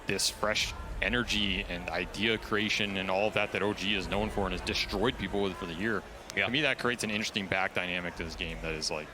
this fresh energy and idea creation and all of that OG is known for and has destroyed people with for the year. To me, that creates an interesting back dynamic to this game that is like,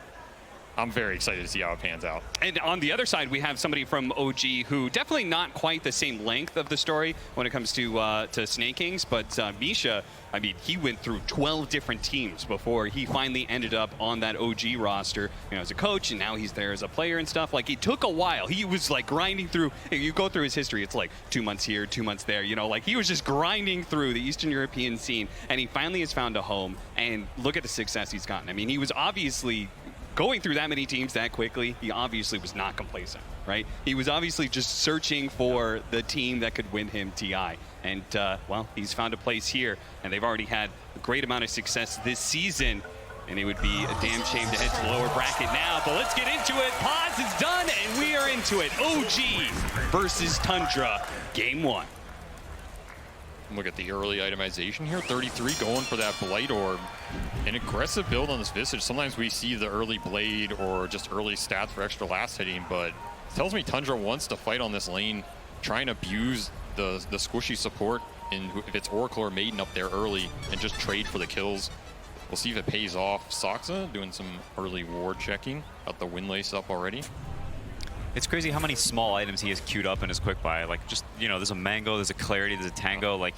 I'm very excited to see how it pans out. And on the other side, we have somebody from OG who definitely not quite the same length of the story when it comes to Snake Kings, but Misha, I mean, he went through 12 different teams before he finally ended up on that OG roster, you know, as a coach, and now he's there as a player and stuff. Like, it took a while. He was like grinding through. If you go through his history, it's like 2 months here, 2 months there. You know, like he was just grinding through the Eastern European scene, and he finally has found a home. And look at the success he's gotten. I mean, he was obviously going through that many teams that quickly. He obviously was not complacent, right? He was obviously just searching for the team that could win him TI. And, well, he's found a place here, and they've already had a great amount of success this season. And it would be a damn shame to head to the lower bracket now. But let's get into it. Pause is done, and we are into it. OG versus Tundra, game 1. Look at the early itemization here. 33 going for that Blight Orb. An aggressive build on this Visage. Sometimes we see the early Blade or just early stats for extra last hitting, but it tells me Tundra wants to fight on this lane, try and abuse the squishy support, and if it's Oracle or Maiden up there early, and just trade for the kills. We'll see if it pays off. Soxa doing some early ward checking. Got the Windlace up already. It's crazy how many small items he has queued up in his quick buy. Like, just, you know, there's a Mango, there's a Clarity, there's a Tango. Like,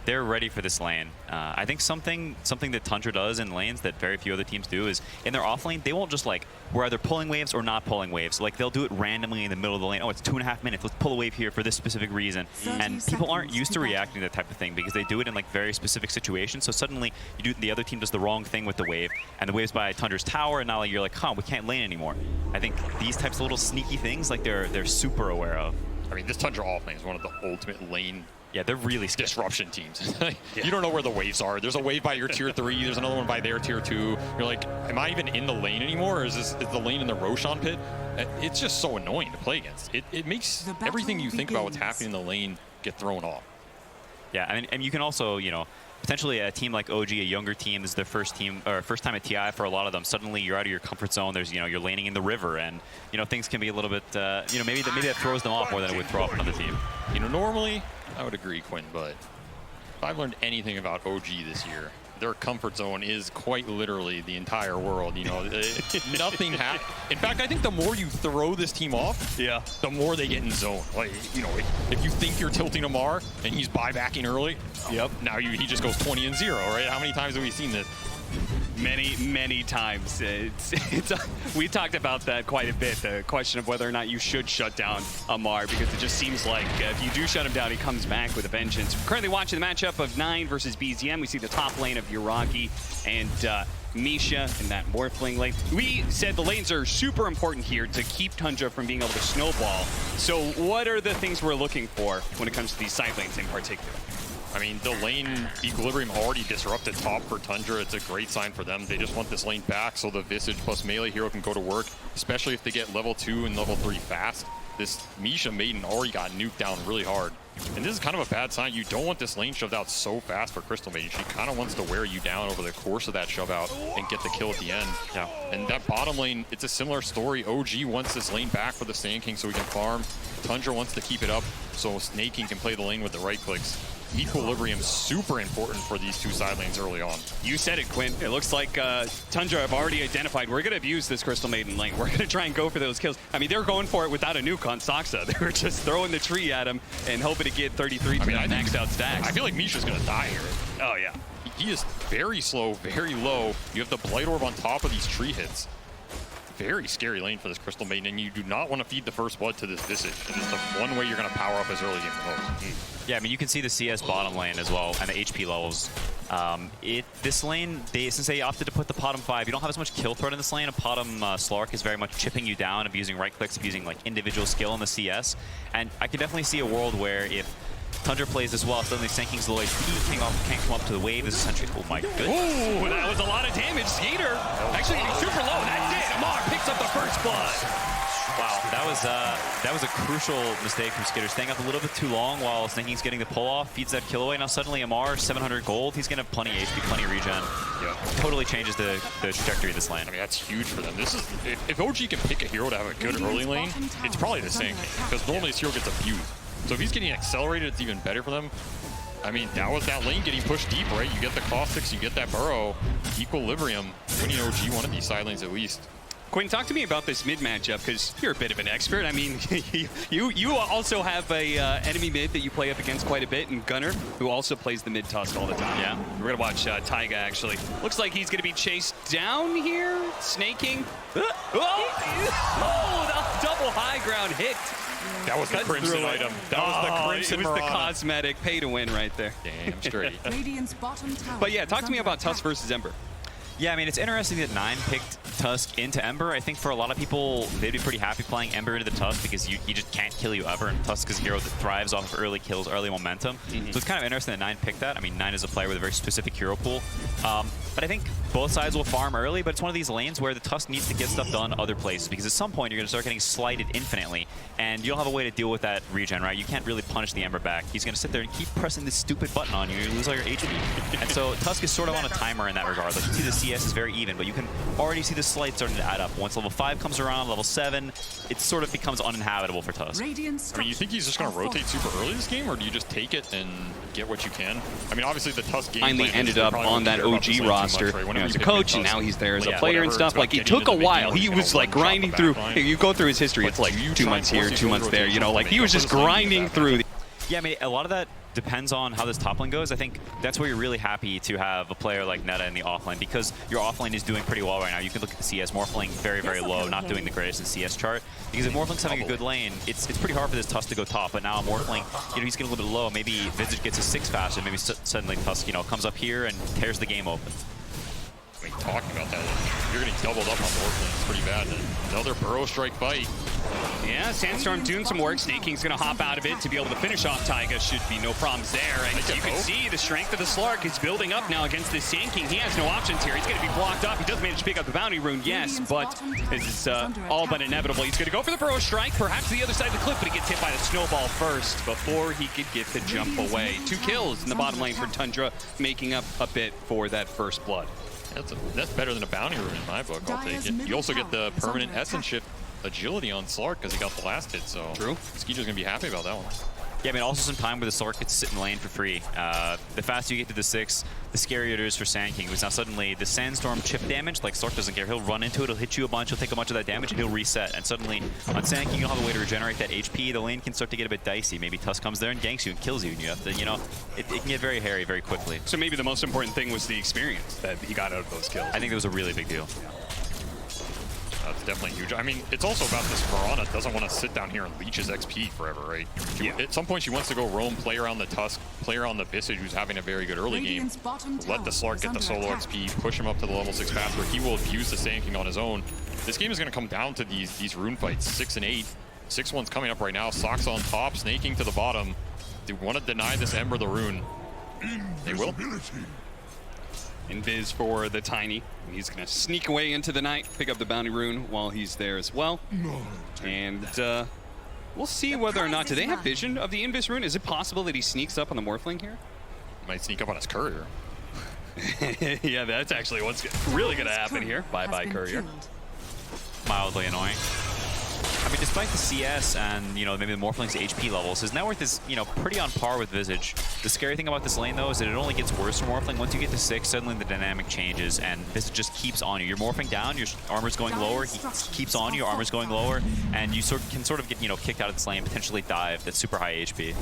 they're ready for this lane. I think something that Tundra does in lanes that very few other teams do is in their off lane, they won't just like, we're either pulling waves or not pulling waves. Like, they'll do it randomly in the middle of the lane. Oh, it's 2.5 minutes. Let's pull a wave here for this specific reason. And people aren't used to reacting to that type of thing because they do it in like very specific situations. So suddenly the other team does the wrong thing with the wave, and the wave's by Tundra's tower, and now you're like, huh, we can't lane anymore. I think these types of little sneaky things, like they're super aware of. I mean, this Tundra off lane is one of the ultimate lane. Yeah, they're really sketchy. Disruption teams. You don't know where the waves are. There's a wave by your tier 3. There's another one by their tier 2. You're like, am I even in the lane anymore? Or is the lane in the Roshan pit? It's just so annoying to play against. It makes everything you think about what's happening in the lane get thrown off. Yeah, and you can also, you know, potentially a team like OG, a younger team, is their first time at TI for a lot of them. Suddenly you're out of your comfort zone. There's, you know, you're laning in the river, and, you know, things can be a little bit, you know, maybe that throws them off more than it would throw off another team. You know, normally I would agree, Quinn, but if I've learned anything about OG this year, their comfort zone is quite literally the entire world. You know, nothing happens. In fact, I think the more you throw this team off, the more they get in zone. Like, you know, if you think you're tilting Amar and he's buybacking early, now he just goes 20-0, right? How many times have we seen this? Many times. We talked about that quite a bit, the question of whether or not you should shut down Amar, because it just seems like if you do shut him down, he comes back with a vengeance. We're currently watching the matchup of 9 versus BZM. We see the top lane of Yuragi and Misha in that Morphling lane. We said the lanes are super important here to keep Tundra from being able to snowball. So what are the things we're looking for when it comes to these side lanes in particular? I mean, the lane equilibrium already disrupted top for Tundra. It's a great sign for them. They just want this lane back so the Visage plus melee hero can go to work, especially if they get level 2 and level 3 fast. This Misha Maiden already got nuked down really hard. And this is kind of a bad sign. You don't want this lane shoved out so fast for Crystal Maiden. She kind of wants to wear you down over the course of that shove out and get the kill at the end. Yeah. And that bottom lane, it's a similar story. OG wants this lane back for the Sand King so we can farm. Tundra wants to keep it up so Snake King can play the lane with the right clicks. Equilibrium super important for these two side lanes early on. You said it, Quinn. It looks like Tundra have already identified we're going to abuse this Crystal Maiden lane. We're going to try and go for those kills. I mean, they're going for it without a nuke on Soxa. They were just throwing the tree at him and hoping to get 33 to maxed out stacks. I feel like Misha's going to die here. Oh, yeah. He is very slow, very low. You have the Blight Orb on top of these tree hits. Very scary lane for this Crystal Maiden, and you do not want to feed the first blood to this Visage. It is the one way you're going to power up as early game the most. Yeah, I mean, you can see the CS bottom lane as well, and the HP levels. This lane, since they opted to put the bottom 5, you don't have as much kill threat in this lane. A bottom Slark is very much chipping you down, abusing right clicks, abusing like individual skill in the CS. And I can definitely see a world where if Tundra plays as well, suddenly Sand King's low HP, can't come up to the wave. This is essentially, oh my goodness. Ooh, that was a lot of damage. Skeeter actually getting super low. That's it. Amar picks up the first blood. Wow, that was a crucial mistake from Skitter, staying up a little bit too long while Snake King's getting the pull off, feeds that kill away. Now suddenly Amar, 700 gold, he's gonna have plenty HP, plenty regen. Yeah. Totally changes the trajectory of this lane. I mean, that's huge for them. This is if OG can pick a hero to have a good early lane, it's probably the Sand King, because normally this hero gets abused. So if he's getting accelerated, it's even better for them. I mean, that was that lane getting pushed deep, right? You get the caustics, you get that burrow, equilibrium. Winning OG one of these side lanes at least. Quinn, talk to me about this mid matchup, because you're a bit of an expert. I mean, you also have a enemy mid that you play up against quite a bit, and Gunner, who also plays the mid tusk all the time. Yeah. We're going to watch Taiga, actually. Looks like he's going to be chased down here, snaking. Oh, the double high ground hit. That was the Cuts Crimson through it. item. That was the Crimson It was the Mirana. cosmetic pay to win right there. Damn straight. Radiant's bottom tower But yeah, talk is to me under about Tusk attack. versus Ember. Yeah, I mean, it's interesting that 9 picked Tusk into Ember. I think for a lot of people, they'd be pretty happy playing Ember into the Tusk because he just can't kill you ever. And Tusk is a hero that thrives off of early kills, early momentum. So it's kind of interesting that 9 picked that. I mean, 9 is a player with a very specific hero pool. But I think both sides will farm early, but it's one of these lanes where the Tusk needs to get stuff done other places because at some point you're going to start getting slighted infinitely, and you'll have a way to deal with that regen, right? You can't really punish the Ember back. He's going to sit there and keep pressing this stupid button on you, and you lose all your HP. And so Tusk is sort of on a timer in that regard. Like, you see the CS is very even, but you can already see the slight starting to add up. Once level 5 comes around, level 7, it sort of becomes uninhabitable for Tusk. Radiant I mean, you think he's just going to rotate super early this game, or do you just take it and get what you can? I mean, obviously the Tusk game Finally plan ended is up probably on won't that care about OG this lane too roster, much, right? you know, Whenever as a pick coach, Tusk, and now he's there as a yeah, player and whatever, stuff. it's about Like, he getting took a into the while. game, He he's was gonna like one-shot grinding the through. back line. You go through his history, But it's like do you 2 try months and here, force 2 these months there. You know, rotations like to he make was up just for this lane grinding back? through. Yeah, I mean, a lot of that depends on how this top lane goes. I think that's where you're really happy to have a player like Netta in the offlane because your offlane is doing pretty well right now. You can look at the CS, Morphling very, very low, not doing the greatest in CS chart. Because if Morphling's having a good lane, it's pretty hard for this Tusk to go top. But now Morphling, you know, he's getting a little bit low. Maybe Visage gets a 6 faster. Maybe suddenly Tusk, you know, comes up here and tears the game open. I mean, talking about that, you're getting doubled up on Morphling. It's pretty bad. Another Burrow Strike fight. Yeah, Sandstorm doing some work. Snaking's going to hop out of it to be able to finish off Taiga. Should be no problems there. And you can see the strength of the Slark is building up now against this Sand King. He has no options here. He's going to be blocked up. He does manage to pick up the bounty rune, yes, but it's all but inevitable. He's going to go for the Burrow Strike, perhaps to the other side of the cliff, but he gets hit by the snowball first before he could get the jump away. 2 kills in the bottom lane for Tundra, making up a bit for that first blood. That's better than a bounty rune in my book. I'll take it. You also get the permanent essence shift agility on Slark because he got the last hit, so True. Skeeter's gonna be happy about that one. Yeah, I mean, also some time where the Slark gets to sit in lane for free. The faster you get to the 6, the scarier it is for Sand King, because now suddenly the Sandstorm chip damage, like Slark doesn't care. He'll run into it, he'll hit you a bunch, he'll take a bunch of that damage, and he'll reset. And suddenly, on Sand King, you'll have a way to regenerate that HP. The lane can start to get a bit dicey. Maybe Tusk comes there and ganks you and kills you, and you have to, you know, it can get very hairy very quickly. So maybe the most important thing was the experience that he got out of those kills. I think that was a really big deal. That's definitely huge. I mean, it's also about this Mirana doesn't want to sit down here and leech his XP forever, right? Yeah. At some point, she wants to go roam, play around the Tusk, play around the Visage, who's having a very good early game. Radiant's bottom Let the tower Slark is get the under solo attack. XP, push him up to the level 6 faster. He will abuse the Sand King on his own. This game is going to come down to these rune fights, 6 and 8. 6-1's coming up right now. Sox on top, snaking to the bottom. They want to deny this Ember the rune. They will. Invis for the Tiny. He's going to sneak away into the night, pick up the bounty rune while he's there as well. And we'll see whether or not, do they have vision of the Invis rune? Is it possible that he sneaks up on the Morphling here? Might sneak up on his courier. Yeah, that's actually what's really going to happen here. Bye-bye, Courier. Mildly annoying. I mean, despite the CS and, you know, maybe the Morphling's HP levels, his net worth is, you know, pretty on par with Visage. The scary thing about this lane, though, is that it only gets worse for Morphling. Once you get to 6, suddenly the dynamic changes, and Visage just keeps on you. You're morphing down, your armor's going lower, he keeps on you, your armor's going lower, and you can sort of get, you know, kicked out of this lane, potentially dive. That's super high HP.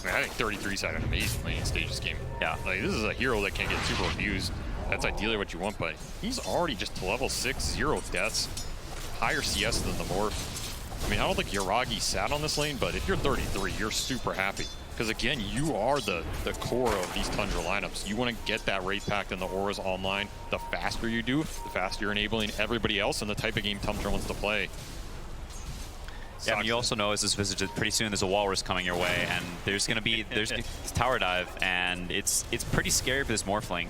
I mean, I think 33's had an amazing lane stage this game. Yeah. Like, this is a hero that can't get super abused. That's ideally what you want, but he's already just to level 6, 0 deaths. Higher CS than the Morph. I mean, I don't think Yuragi sat on this lane, but if you're 33, you're super happy. Because again, you are the core of these Tundra lineups. You want to get that Wraith Pact and the auras online. The faster you do, the faster you're enabling everybody else in the type of game Tundra wants to play. Yeah, I mean, you also know as this Visage that pretty soon there's a Walrus coming your way, and there's going to be this tower dive, and it's pretty scary for this Morphling.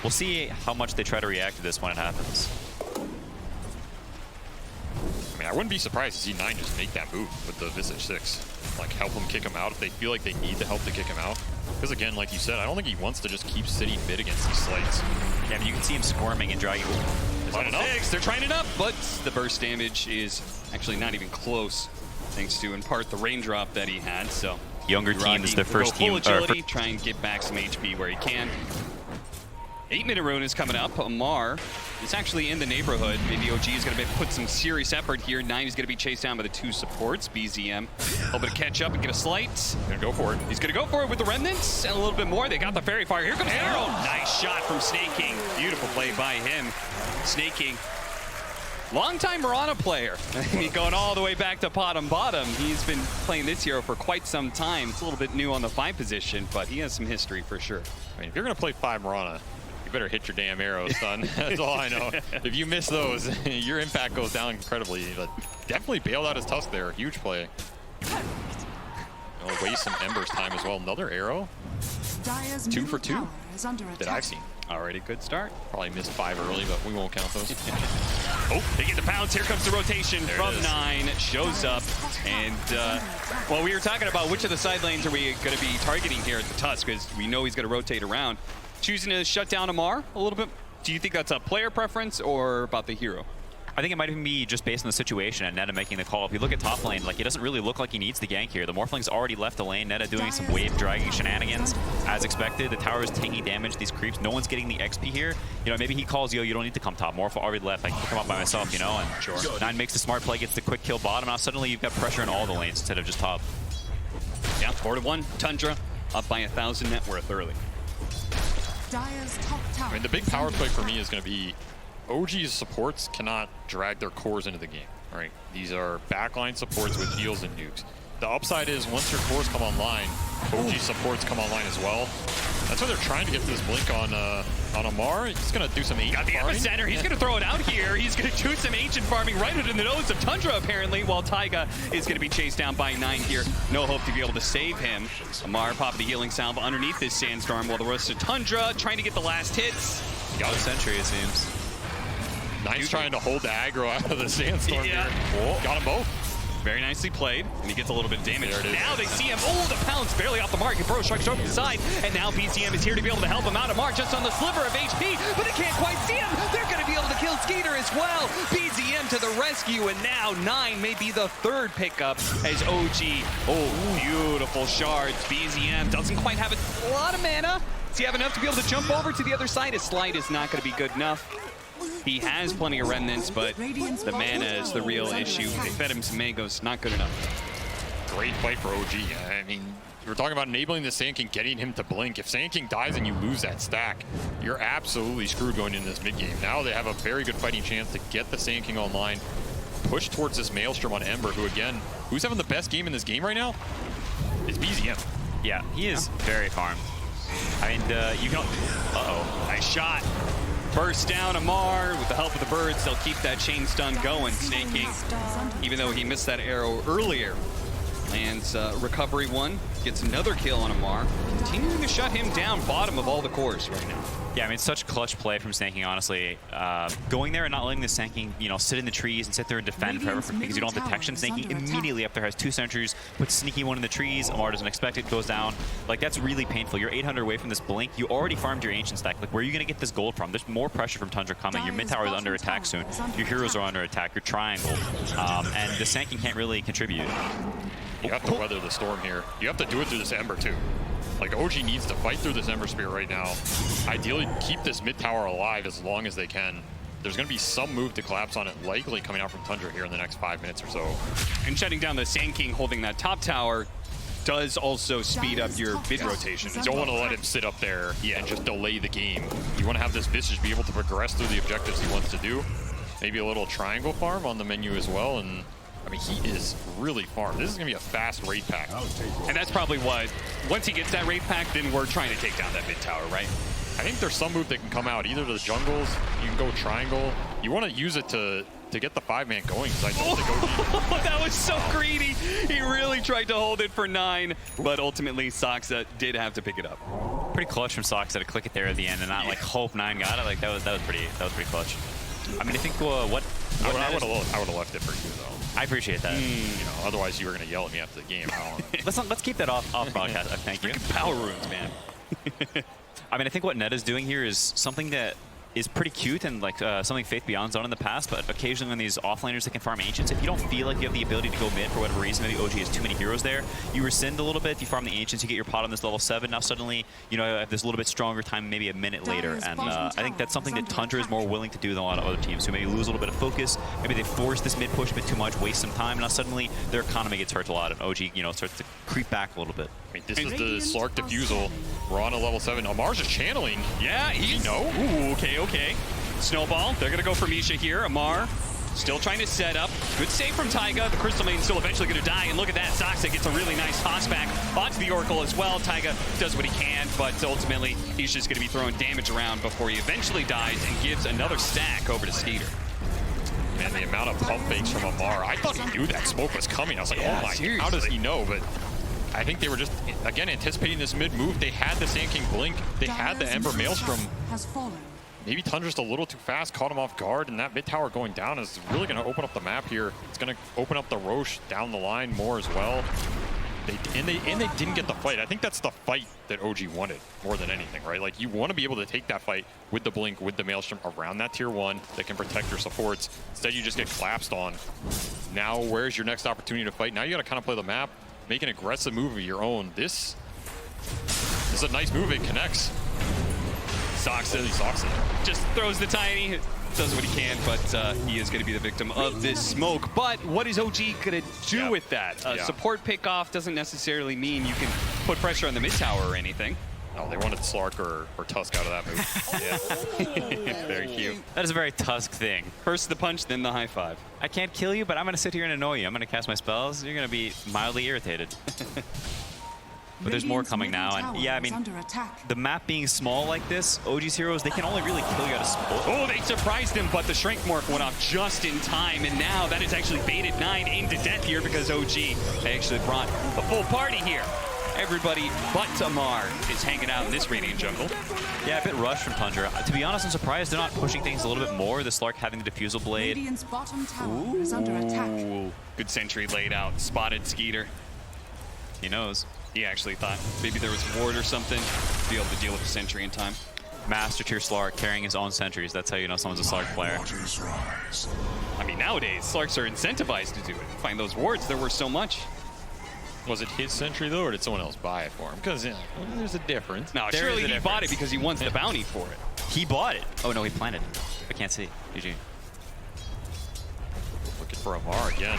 We'll see how much they try to react to this when it happens. I mean, I wouldn't be surprised to see 9 just make that move with the Visage 6. Like, help him kick him out if they feel like they need the help to kick him out. Because again, like you said, I don't think he wants to just keep sitting mid against these slights. Yeah, I mean, you can see him squirming and dragging. Level 6, they're trying it up, but the burst damage is actually not even close thanks to, in part, the raindrop that he had. So Younger team is their first full team. agility, try and get back some HP where he can. 8-minute rune is coming up. Amar is actually in the neighborhood. Maybe OG is going to put some serious effort here. 9 is going to be chased down by the 2 supports. BZM hoping to catch up and get a slight. Gonna go for it. He's going to go for it with the remnants and a little bit more. They got the fairy fire. Here comes Arrow. Nice shot from Snake King. Beautiful play by him. Snake King, longtime Mirana player. Going all the way back to bottom. He's been playing this hero for quite some time. It's a little bit new on the 5 position, but he has some history for sure. I mean, if you're gonna play 5 Mirana, you better hit your damn arrows, son. That's all I know. If you miss those, your impact goes down incredibly. But definitely bailed out his tusk there. Huge play. Waste some Ember's time as well. Another arrow. 2 for 2 that I've seen. Already good start. Probably missed 5 early, but we won't count those. Oh, they get the pounce. Here comes the rotation from 9. Shows up. And, well, we were talking about which of the side lanes are we going to be targeting here at the Tusk, because we know he's going to rotate around. Choosing to shut down Amar a little bit. Do you think that's a player preference or about the hero? I think it might even be just based on the situation and Neta making the call. If you look at top lane, like, it doesn't really look like he needs the gank here. The Morphling's already left the lane. Neta doing some wave dragging shenanigans as expected. The tower is taking damage. These creeps, no one's getting the XP here. You know, maybe he calls, yo, you don't need to come top. Morph already left. I can pick him up by myself, you know? And sure. 9 makes the smart play, gets the quick kill bottom. Now suddenly you've got pressure in all the lanes instead of just top. Yeah, 4-1. Tundra up by 1,000 net worth early. I mean, the big power play for me is going to be OG's supports cannot drag their cores into the game, right? These are backline supports with heals and nukes. The upside is once your cores come online, OG supports come online as well. That's why they're trying to get this blink on Amar. He's going to do some ancient farming. Got the epicenter. He's going to throw it out here. He's going to do some ancient farming right under the nose of Tundra, apparently, while Taiga is going to be chased down by 9 here. No hope to be able to save him. Amar popped the healing salve underneath this sandstorm, while the rest of Tundra trying to get the last hits. Got a sentry, it seems. 9's trying to hold the aggro out of the sandstorm here. Oh. Got them both. Very nicely played, and he gets a little bit of damage. There it is. Now they see him. Oh, the pounce barely off the mark. And Bro strikes over the side, and now BCM is here to be able to help him out. Amar just on the sliver of HP, but they can't quite see him. They're going to be able to kill Skeeter as well. BZM to the rescue, and now 9 may be the 3rd pickup as OG. Oh, beautiful shards. BZM doesn't quite have a lot of mana. Does he have enough to be able to jump over to the other side? His slide is not going to be good enough. He has plenty of remnants, but the mana is the real issue. They fed him some mangoes, not good enough. Great fight for OG. I mean, we're talking about enabling the Sand King, getting him to blink. If Sand King dies and you lose that stack, you're absolutely screwed going into this mid game. Now they have a very good fighting chance to get the Sand King online, push towards this Maelstrom on Ember, who again, who's having the best game in this game right now? It's BZM. Yeah, he is very farmed. I mean, you can... Uh-oh. Nice shot. Burst down Amar with the help of the birds. They'll keep that chain stun going. Snake King, even though he missed that arrow earlier, lands recovery 1, gets another kill on Amar, continuing to shut him down bottom of all the cores right now. Yeah, I mean, such clutch play from Snake King, honestly. Going there and not letting the Snake King, you know, sit in the trees and sit there and defend forever because you don't have detection. Snake King immediately up there has 2 sentries, puts sneaky one in the trees. Amar doesn't expect it, goes down. Like, that's really painful. You're 800 away from this blink. You already farmed your ancient stack. Like, where are you going to get this gold from? There's more pressure from Tundra coming. Your mid tower is under attack soon. Your heroes are under attack. Your triangle. And the Snake King can't really contribute. You have to weather the storm here. You have to do it through this Ember, too. Like, OG needs to fight through this Ember Spear right now. Ideally, keep this mid tower alive as long as they can. There's going to be some move to collapse on it, likely coming out from Tundra here in the next 5 minutes or so. And shutting down the Sand King holding that top tower does also speed up your mid rotation. You don't want to let him sit up there and just delay the game. You want to have this Visage be able to progress through the objectives he wants to do. Maybe a little triangle farm on the menu as well. And I mean, he is really farmed. This is going to be a fast raid pack. And that's probably what, once he gets that raid pack, then we're trying to take down that mid tower, right? I think there's some move that can come out, either to the jungles, you can go triangle. You want to use it to get the 5-man going. That was so greedy. He really tried to hold it for 9, but ultimately Soxa did have to pick it up. Pretty clutch from Soxa to click it there at the end and not like hope 9 got it. Like that was pretty clutch. I mean, I think I would have left it for you though. I appreciate that. You know, otherwise you were going to yell at me after the game. Let's keep that off broadcast. Thank you. Freaking power runes, man. I mean, I think what Neta's doing here is something that is pretty cute and like something Faith Beyond's done in the past, but occasionally when these offlaners that can farm Ancients, if you don't feel like you have the ability to go mid for whatever reason, maybe OG has too many heroes there, you rescind a little bit, you farm the Ancients, you get your pot on this level 7, now suddenly, you know, have this little bit stronger time, maybe a minute later, and I think that's something that Tundra is more willing to do than a lot of other teams, who maybe lose a little bit of focus, maybe they force this mid push a bit too much, waste some time, and now suddenly their economy gets hurt a lot, and OG, you know, starts to creep back a little bit. I mean, this is the Slark Diffusal. We're on a level 7. Amar's just channeling. Yeah, he's... Ooh, okay. Snowball, they're gonna go for Misha here. Amar still trying to set up. Good save from Taiga. The Crystal Maid's still eventually gonna die, and look at that. Soxa gets a really nice toss back onto the Oracle as well. Taiga does what he can, but ultimately he's just gonna be throwing damage around before he eventually dies and gives another stack over to Skeeter. Man, the amount of pump fakes from Amar. I thought he knew that smoke was coming. I was like, Yeah, oh my, seriously. how does he know? But I think they were just, again, anticipating this mid move. They had the Sand King blink. They had the Ember Maelstrom. Maybe Tundra's a little too fast, caught him off guard, and that mid tower going down is really going to open up the map here. It's going to open up the Roche down the line more as well. They didn't get the fight. I think that's the fight that OG wanted more than anything, right? Like, you want to be able to take that fight with the blink, with the Maelstrom around that tier 1 that can protect your supports. Instead, you just get collapsed on. Now, where's your next opportunity to fight? Now you got to kind of play the map, make an aggressive move of your own. This is a nice move. It connects. Soxa just throws the tiny, does what he can, but he is going to be the victim of this smoke. But what is OG going to do with that? Support pick off doesn't necessarily mean you can put pressure on the mid tower or anything. Oh, they wanted Slark or Tusk out of that move. Yeah. Very cute. That is a very Tusk thing. First the punch, then the high five. I can't kill you, but I'm going to sit here and annoy you. I'm going to cast my spells. You're going to be mildly irritated. But there's more coming now, and yeah, I mean, the map being small like this, OG's heroes, they can only really kill you out of support. Oh, they surprised him, but the Shrink Morph went off just in time, and now that is actually baited 9 into death here because OG actually brought a full party here. Everybody but Amar is hanging out in this Radiant jungle. Yeah, a bit rushed from Tundra. To be honest, I'm surprised they're not pushing things a little bit more. The Slark having the Diffusal Blade. Ooh, good sentry laid out, spotted Skeeter. He knows. He actually thought maybe there was a ward or something to be able to deal with the sentry in time. Master tier Slark carrying his own sentries. That's how you know someone's a Slark player. I mean, nowadays, Slarks are incentivized to do it. Find those wards, they're worth so much. Was it his sentry, though, or did someone else buy it for him? Because there's a difference. No, surely he bought it because he wants the bounty for it. He bought it. Oh, no, he planted. I can't see. GG. Looking for Amar again.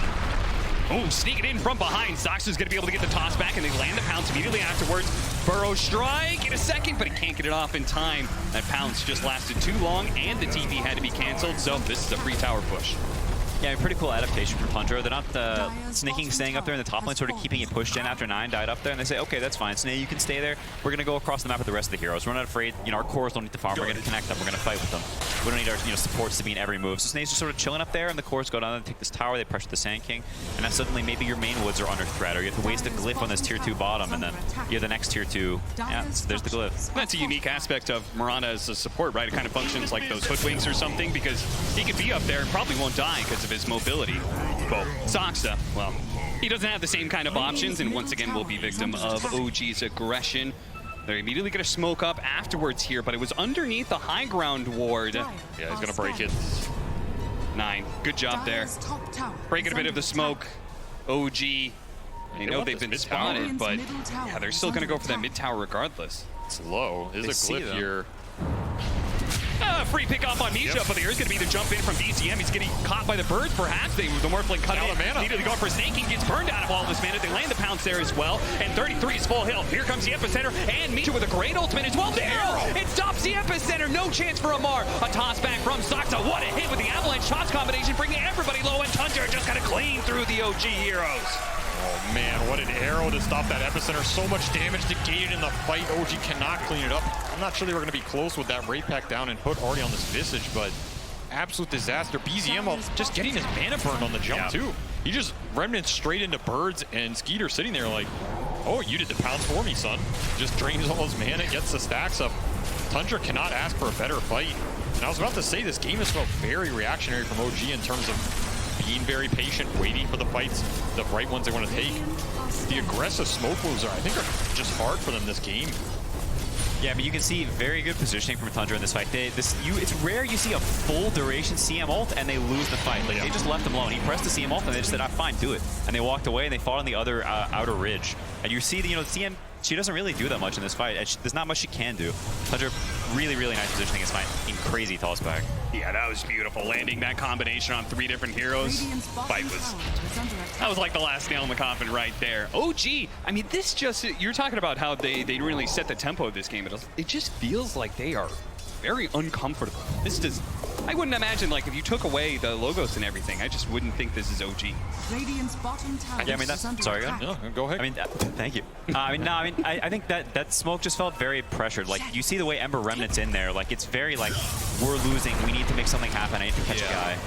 Oh, sneaking in from behind. Soxa's going to be able to get the toss back, and they land the pounce immediately afterwards. Burrow strike in a second, but he can't get it off in time. That pounce just lasted too long, and the TP had to be canceled, so this is a free tower push. Yeah, pretty cool adaptation from Tundra. They're not sneaking, staying up there in the top lane, sort of keeping it pushed in after 9 died up there, and they say, okay, that's fine. Snay, you can stay there. We're going to go across the map with the rest of the heroes. We're not afraid. You know, our cores don't need to farm. We're going to connect them. We're going to fight with them. We don't need our supports to be in every move. So Snay's just sort of chilling up there, and the cores go down and take this tower. They pressure the Sand King, and then suddenly maybe your main woods are under threat, or you have to waste a glyph on this tier 2 bottom, and then you have the next tier 2. Yeah, so there's the glyph. That's a unique aspect of Mirana as a support, right? It kind of functions like those hoodwinks or something, because he could be up there and probably won't die because of his mobility. But Soxa, well, he doesn't have the same kind of options, and once again will be victim of OG's aggression. They're immediately going to smoke up afterwards here, but it was underneath the high ground ward. Yeah, he's going to break it. 9, good job there. Breaking a bit of the smoke. OG, I know they've been spotted, but yeah, they're still going to go for that mid tower regardless. It's low. There's a glyph here. Free pick off on Misha, but there's going to be the jump in from BCM. He's getting caught by the birds, perhaps. The Morphling cut out of mana. Immediately going for Snaking, gets burned out of all this mana. They land the pounce there as well, and 33 is full health. Here comes the Epicenter, and Misha with a great ultimate as well. The arrow! It stops the Epicenter. No chance for Amar. A toss back from Soxa. What a hit with the Avalanche shots combination, bringing everybody low, and Tundra just got to clean through the OG heroes. Oh man, what an arrow to stop that Epicenter. So much damage negated in the fight. OG cannot clean it up. I'm not sure they were going to be close with that Wraith Pack down and Hood already on this Visage, but absolute disaster. BZM just getting his mana burned on the jump too. He just remnants straight into birds, and Skeeter sitting there like, oh, you did the pounce for me, son. Just drains all his mana, gets the stacks up. Tundra cannot ask for a better fight. And I was about to say, this game has felt very reactionary from OG in terms of being very patient, waiting for the fights, the right ones they want to take. The aggressive smoke moves I think are just hard for them this game. Yeah, but you can see very good positioning from Tundra in this fight. It's rare you see a full duration CM ult and they lose the fight. Like, they just left him alone. He pressed the CM ult and they just said, fine, do it. And they walked away and they fought on the other outer ridge. And you see, CM, she doesn't really do that much in this fight. There's not much she can do. Tundra, really, really nice positioning is fine. In crazy toss back. Yeah, that was beautiful. Landing that combination on 3 different heroes. Fight that was like the last nail in the coffin right there. OG, I mean, this just, you're talking about how they really set the tempo of this game. It just feels like they are very uncomfortable. I wouldn't imagine, like, if you took away the logos and everything, I just wouldn't think this is OG. Yeah, I mean, sorry, no, go ahead. I mean, thank you. I think that smoke just felt very pressured. Like, you see the way Ember Remnant's in there. Like, it's very, like, we're losing. We need to make something happen. I need to catch a guy.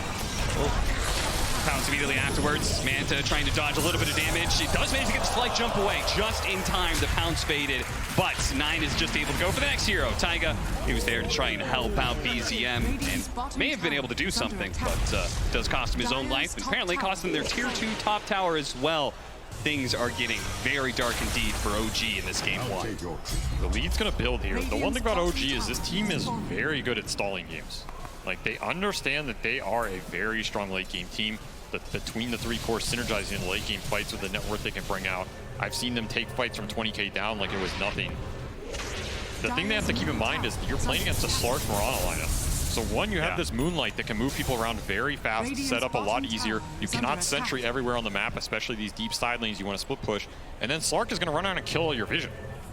Pounce immediately afterwards. Manta trying to dodge a little bit of damage. She does manage to get the slight jump away just in time. The Pounce faded, but 9 is just able to go for the next hero. Taiga, he was there to try and help out BZM and may have been able to do something, but does cost him his own life and apparently cost him their tier 2 top tower as well. Things are getting very dark indeed for OG in this game 1. The lead's going to build here. The one thing about OG is this team is very good at stalling games. Like, they understand that they are a very strong late game team. Between the 3 cores synergizing in late game fights with the net worth they can bring out. I've seen them take fights from 20k down like it was nothing. The thing they have to keep in mind is you're playing against a Slark Mirana lineup. So one, you have this Moonlight that can move people around very fast, set up a lot easier. You cannot sentry everywhere on the map, especially these deep side lanes you want to split push. And then Slark is going to run around and kill all your vision.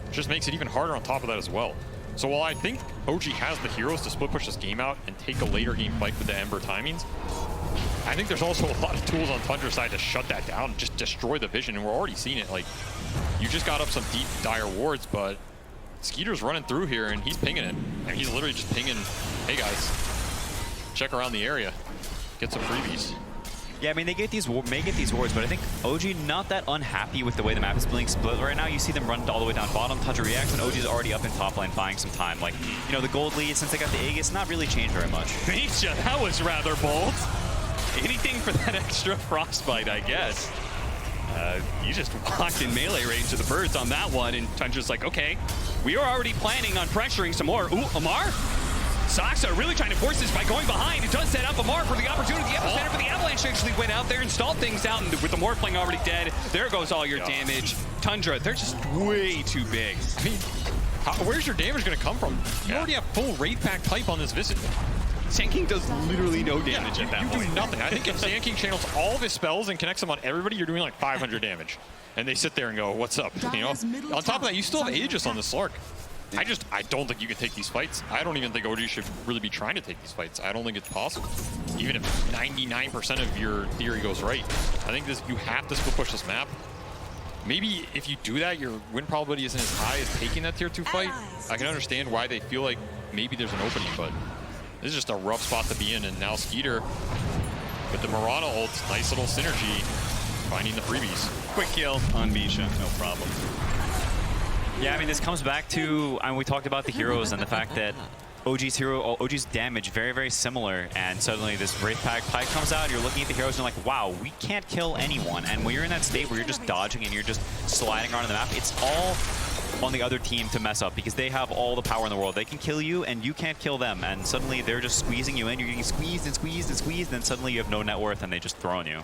It just makes it even harder on top of that as well. So while I think OG has the heroes to split push this game out and take a later game fight with the Ember timings, I think there's also a lot of tools on Tundra's side to shut that down and just destroy the vision, and we're already seeing it. Like, you just got up some deep, dire wards, but Skeeter's running through here, and he's pinging it. I mean, he's literally just pinging, hey guys, check around the area, get some freebies. Yeah, I mean, they get these wards, but I think OG not that unhappy with the way the map is being split right now. You see them run all the way down bottom, Tundra reacts, and OG's already up in top lane buying some time. Like, the gold lead, since they got the Aegis, not really changed very much. Misha, that was rather bold. Anything for that extra frostbite, I guess. You just walked in melee range of the birds on that one, and Tundra's like, okay, we are already planning on pressuring some more. Ooh, Amar? Saksa really trying to force this by going behind. It does set up Amar for the opportunity. The epicenter for the Avalanche actually went out there and stalled things out, and with the Morphling already dead, there goes all your damage. Tundra, they're just way too big. I mean, where's your damage going to come from? You already have full Wraith Pack pipe on this Visit. Sand King does literally no damage at that point. You do nothing. I think if Sand King channels all of his spells and connects them on everybody, you're doing like 500 damage. And they sit there and go, what's up? On top of that, you still have Aegis on the Slark. I don't think you can take these fights. I don't even think OG should really be trying to take these fights. I don't think it's possible. Even if 99% of your theory goes right. I think you have to split push this map. Maybe if you do that, your win probability isn't as high as taking that tier 2 fight. I can understand why they feel like maybe there's an opening, but this is just a rough spot to be in. And now Skeeter with the Mirana ult, nice little synergy, finding the freebies. Quick kill on Misha, no problem. Yeah, I mean, this comes back to, we talked about the heroes and the fact that OG's damage very, very similar, and suddenly this Wraith Pack pipe comes out, you're looking at the heroes and you're like, wow, we can't kill anyone. And when you're in that state where you're just dodging and you're just sliding around on the map, it's all on the other team to mess up because they have all the power in the world. They can kill you and you can't kill them, and suddenly they're just squeezing you in, you're getting squeezed and squeezed and squeezed, and suddenly you have no net worth and they just throw on you.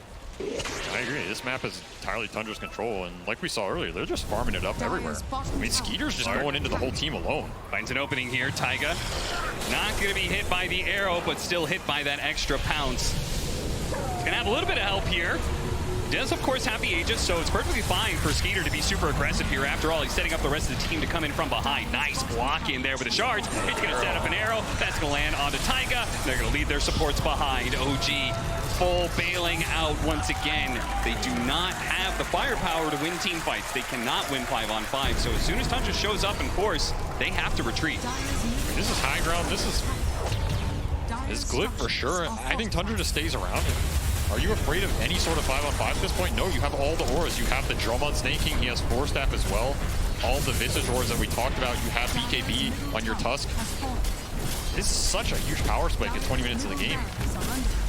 I agree. This map is entirely Tundra's control, and like we saw earlier, they're just farming it up everywhere. I mean, Skeeter's just going into the whole team alone. Finds an opening here. Taiga not going to be hit by the arrow, but still hit by that extra pounce. He's going to have a little bit of help here. Does, of course, have the Aegis, so it's perfectly fine for Skeeter to be super aggressive here. After all, he's setting up the rest of the team to come in from behind. Nice block in there with the shards. It's going to set up an arrow. That's going to land onto Taiga. They're going to leave their supports behind. OG full bailing out once again. They do not have the firepower to win team fights. They cannot win 5-on-5. So as soon as Tundra shows up in force, they have to retreat. This is high ground. This is Glyph for sure. I think Tundra just stays around. Are you afraid of any sort of 5-on-5 at this point? No, you have all the auras. You have the drum on Snake King. He has Force Staff as well. All the Visage auras that we talked about. You have BKB on your Tusk. This is such a huge power spike at 20 minutes of the game.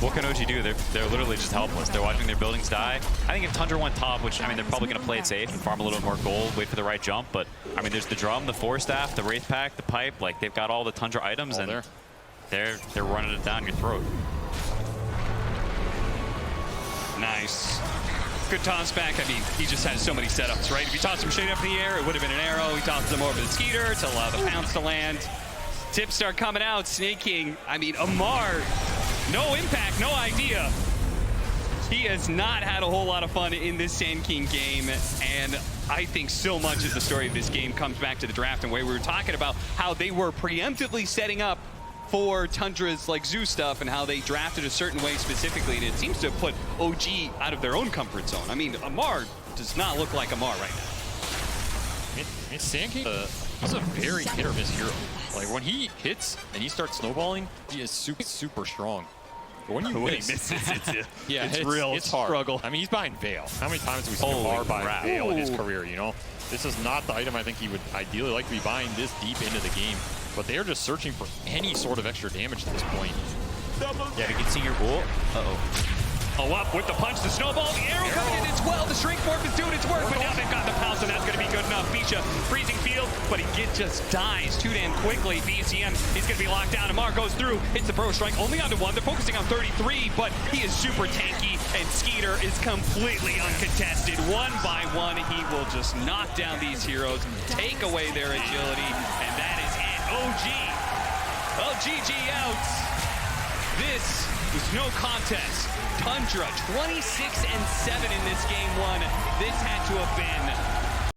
What can OG do? They're literally just helpless. They're watching their buildings die. I think if Tundra went top, which, I mean, they're probably going to play it safe and farm a little bit more gold, wait for the right jump. But, I mean, there's the drum, the Force Staff, the Wraith Pack, the Pipe. Like, they've got all the Tundra items, All and there. they're running it down your throat. Nice. Good toss back. I mean, he just has so many setups, right? If you toss him straight up in the air, it would have been an arrow. He tosses him over the Skeeter to allow the pounce to land. Tips start coming out. Snake King. I mean, Amar, no impact, no idea. He has not had a whole lot of fun in this Sand King game, and I think so much of the story of this game comes back to the draft and where we were talking about how they were preemptively setting up for Tundra's like Zoo stuff and how they drafted a certain way specifically, and it seems to have put OG out of their own comfort zone. I mean, Amar does not look like Amar right now. I mean, Sand King, he's a very hit or miss hero. Like when he hits and he starts snowballing, he is super, super strong. But when you miss, it's real. It's hard. Struggle. I mean, he's behind Veil. How many times have we seen Amar buy Veil in his career? You know, this is not the item I think he would ideally like to be buying this deep into the game. But they are just searching for any sort of extra damage at this point. Yeah, you can see your ult. Oh, up with the punch, the snowball, the arrow coming in as well. The Shrink Morph is doing its work, but now they've got the pounce, and that's going to be good enough. Misha, freezing field, but he just dies too damn quickly. BCM is going to be locked down. Amar goes through, hits the Pro Strike, only onto one. They're focusing on 33, but he is super tanky, and Skeeter is completely uncontested. One by one, he will just knock down these heroes, take away their agility, and that is it. OG. Well, GG out. This was no contest. Tundra 26-7 in this game one. This had to have been